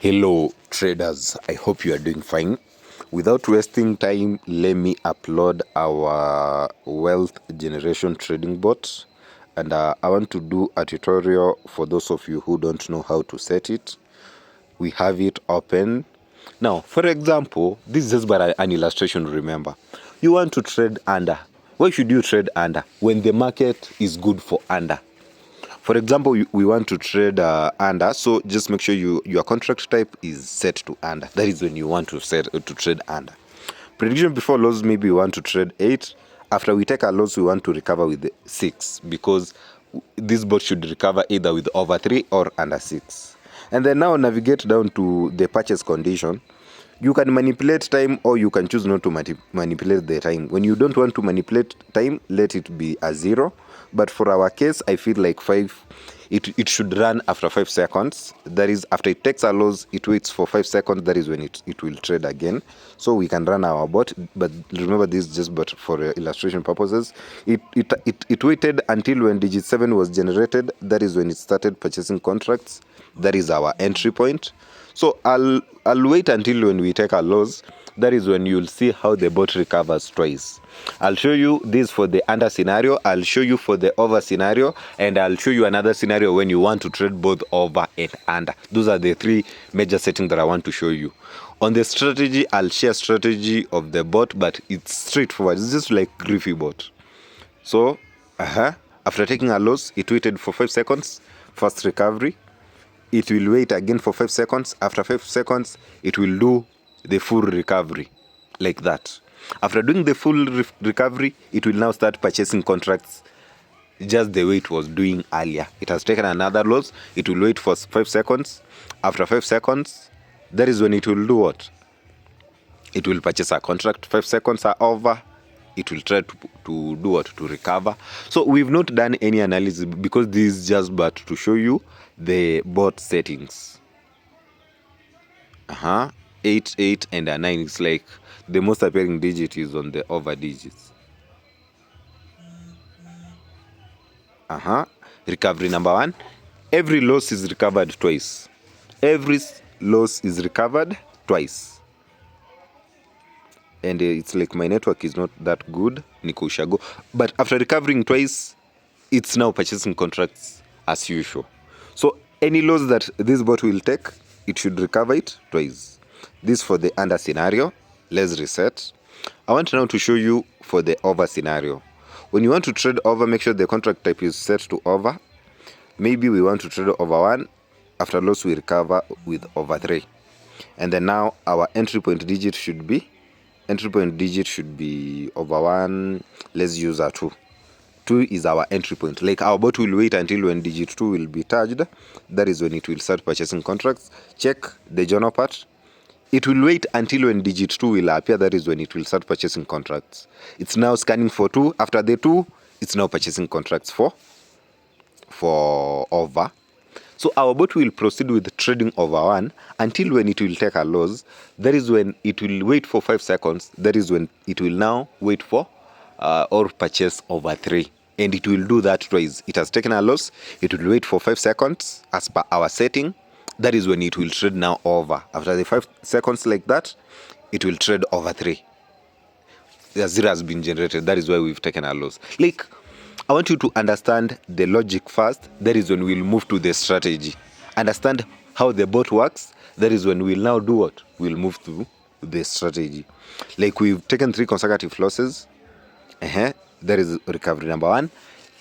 Hello traders, I hope you are doing fine. Without wasting time, let me upload our wealth generation trading bot, and I want to do a tutorial for those of you who don't know how to set it. We have it open. Now, for example, this is just but an illustration, remember. You want to trade under. Why should you trade under? When the market is good for under. For example, we want to trade under, so just make sure your contract type is set to under. That is when you want to trade under. Prediction before loss, maybe we want to trade 8. After we take a loss, we want to recover with 6, because this bot should recover either with over 3 or under 6. And then now navigate down to the purchase condition. You can manipulate time, or you can choose not to manipulate the time. When you don't want to manipulate time, let it be a 0. But for our case, I feel like 5. It should run after 5 seconds. That is, after it takes a loss, it waits for 5 seconds. That is when it will trade again. So we can run our bot. But remember, this is just but for illustration purposes. It waited until when digit 7 was generated. That is when it started purchasing contracts. That is our entry point. So I'll wait until when we take a loss. That is when you'll see how the bot recovers twice. I'll show you this for the under scenario, I'll show you for the over scenario, and I'll show you another scenario when you want to trade both over and under. Those are the 3 major settings that I want to show you. On the strategy, I'll share strategy of the bot, but it's straightforward. It's just like Griffy bot. So, after taking a loss, it waited for 5 seconds, first recovery. It will wait again for 5 seconds. After 5 seconds, it will do the full recovery, like that. After doing the full recovery, it will now start purchasing contracts just the way it was doing earlier. It has taken another loss. It will wait for 5 seconds. After 5 seconds, that is when it will do what? It will purchase a contract. 5 seconds are over. It will try to do what? To recover. So we've not done any analysis, because this is just but to show you the bot settings. 8, 8, and a 9. It's like the most appearing digit is on the over digits. Recovery number 1. Every loss is recovered twice. Every loss is recovered twice. And it's like my network is not that good. Niko Ushago. But after recovering twice, it's now purchasing contracts as usual. So any loss that this bot will take, it should recover it twice. This for the under scenario. Let's reset. I want now to show you for the over scenario. When you want to trade over, make sure the contract type is set to over. Maybe we want to trade over 1. After loss, we recover with over 3. And then now our entry point digit should be over 1. Let's use a 2. 2 is our entry point. Like our bot will wait until when digit 2 will be touched. That is when it will start purchasing contracts. Check the journal part. It will wait until when digit 2 will appear. That is when it will start purchasing contracts. It's now scanning for 2. After the 2, it's now purchasing contracts for over. So our bot will proceed with trading over 1 until when it will take a loss. That is when it will wait for 5 seconds. That is when it will now wait for or purchase over 3. And it will do that twice. It has taken a loss. It will wait for 5 seconds as per our setting. That is when it will trade now over. After the 5 seconds like that, it will trade over 3. The 0 has been generated. That is why we've taken a loss. Like, I want you to understand the logic first. That is when we'll move to the strategy. Understand how the bot works. That is when we'll now do what? We'll move to the strategy. Like, we've taken 3 consecutive losses. That is recovery number 1.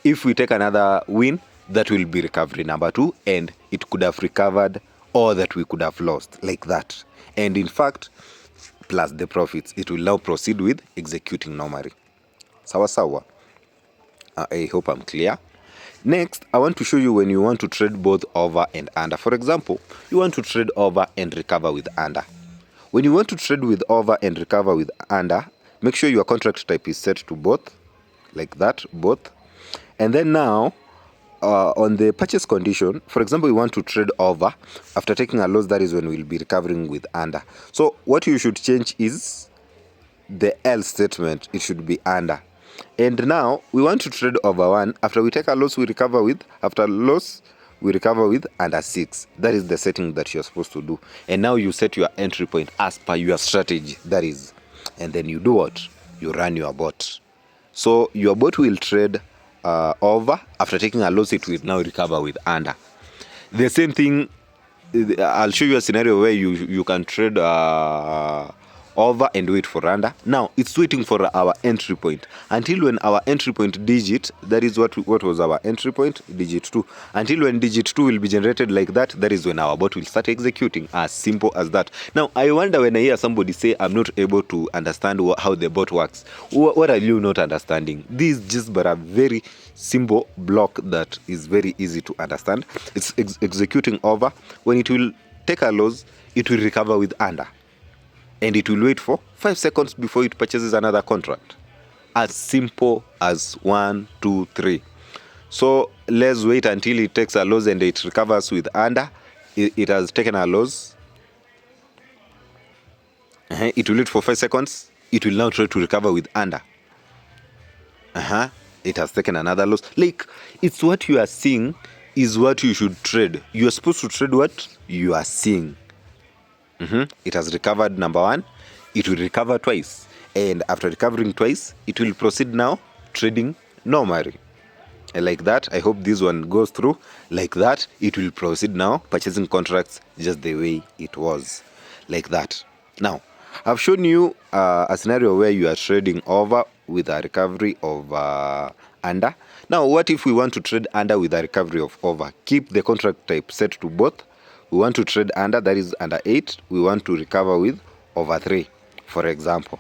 If we take another win, that will be recovery number 2, and it could have recovered all that we could have lost, like that. And in fact, plus the profits, it will now proceed with executing normally. Sawa. I hope I'm clear. Next, I want to show you when you want to trade both over and under. For example, you want to trade over and recover with under. When you want to trade with over and recover with under, make sure your contract type is set to both, like that, both. And then now, on the purchase condition, for example, we want to trade over. After taking a loss, that is when we'll be recovering with under. So what you should change is the L statement. It should be under. And now we want to trade over 1. After we take a loss, we recover with. After loss, we recover with under 6. That is the setting that you're supposed to do. And now you set your entry point as per your strategy, that is. And then you do what? You run your bot. So your bot will trade over. After taking a loss, it will now recover with under. The same thing, I'll show you a scenario where you can trade over and wait for under. Now it's waiting for our entry point until when our entry point digit, that is what was our entry point, digit 2, until when digit 2 will be generated like that, that is when our bot will start executing. As simple as that. Now I wonder, when I hear somebody say I'm not able to understand how the bot works, what are you not understanding? This is just but a very simple block that is very easy to understand. It's executing over. When it will take a loss, it will recover with under. And it will wait for 5 seconds before it purchases another contract. As simple as 1, 2, 3. So let's wait until it takes a loss and it recovers with under. It has taken a loss. It will wait for 5 seconds. It will now try to recover with under. It has taken another loss. Like, it's what you are seeing is what you should trade. You are supposed to trade what you are seeing. It has recovered number 1. It will recover twice, and after recovering twice, it will proceed now trading normally. And like that, I hope this one goes through. Like that, it will proceed now purchasing contracts just the way it was, like that. Now I've shown you a scenario where you are trading over with a recovery of under. Now what if we want to trade under with a recovery of over? Keep the contract type set to both. We want to trade under, that is under 8. We want to recover with over 3, for example.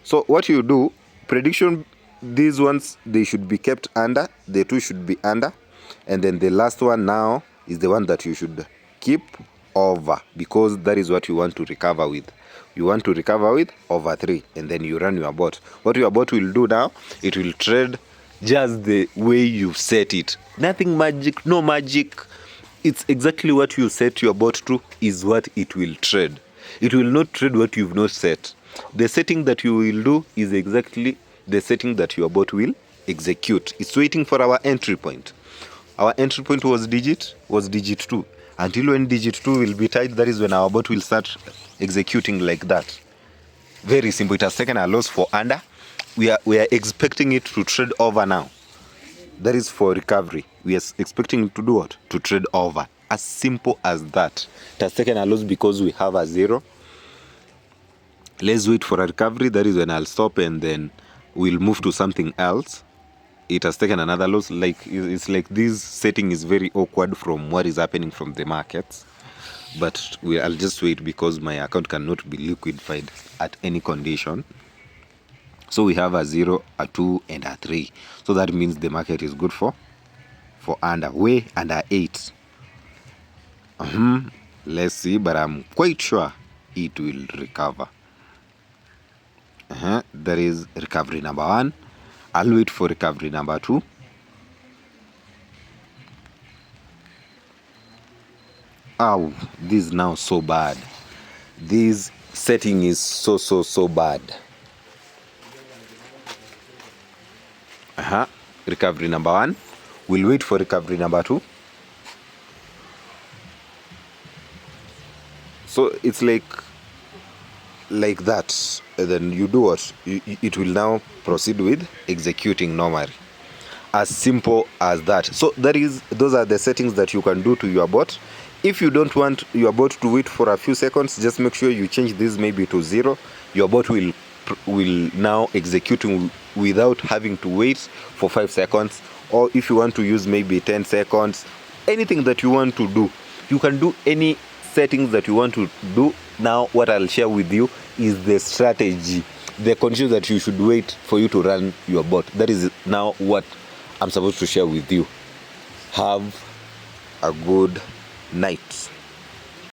So what you do, prediction, these ones, they should be kept under. The 2 should be under. And then the last one now is the one that you should keep over, because that is what you want to recover with. You want to recover with over 3, and then you run your bot. What your bot will do now, it will trade just the way you've set it. Nothing magic, no magic. It's exactly what you set your bot to is what it will trade. It will not trade what you've not set. The setting that you will do is exactly the setting that your bot will execute. It's waiting for our entry point. Our entry point was digit 2. Until when digit 2 will be tied, that is when our bot will start executing like that. Very simple. It has taken a loss for under. We are expecting it to trade over now. That is for recovery. We are expecting it to do what? To trade over. As simple as that. It has taken a loss because we have a 0. Let's wait for a recovery. That is when I'll stop, and then we'll move to something else. It has taken another loss. Like, it's like this setting is very awkward from what is happening from the markets. But I'll just wait because my account cannot be liquidified at any condition. So we have a 0, a 2, and a 3. So that means the market is good for under, way under 8. Let's see, but I'm quite sure it will recover. That is recovery number 1. I'll wait for recovery number 2. Oh, this is now so bad. This setting is so bad. Recovery number 1. We'll wait for recovery number 2. So it's like that. And then you do what? It will now proceed with executing normally. As simple as that. So those are the settings that you can do to your bot. If you don't want your bot to wait for a few seconds, just make sure you change this maybe to 0. Your bot will now execute without having to wait for 5 seconds. Or if you want to use maybe 10 seconds, anything that you want to do, you can do any settings that you want to do. Now what I'll share with you is the strategy, the conditions that you should wait for you to run your bot. That is now what I'm supposed to share with you. Have a good night.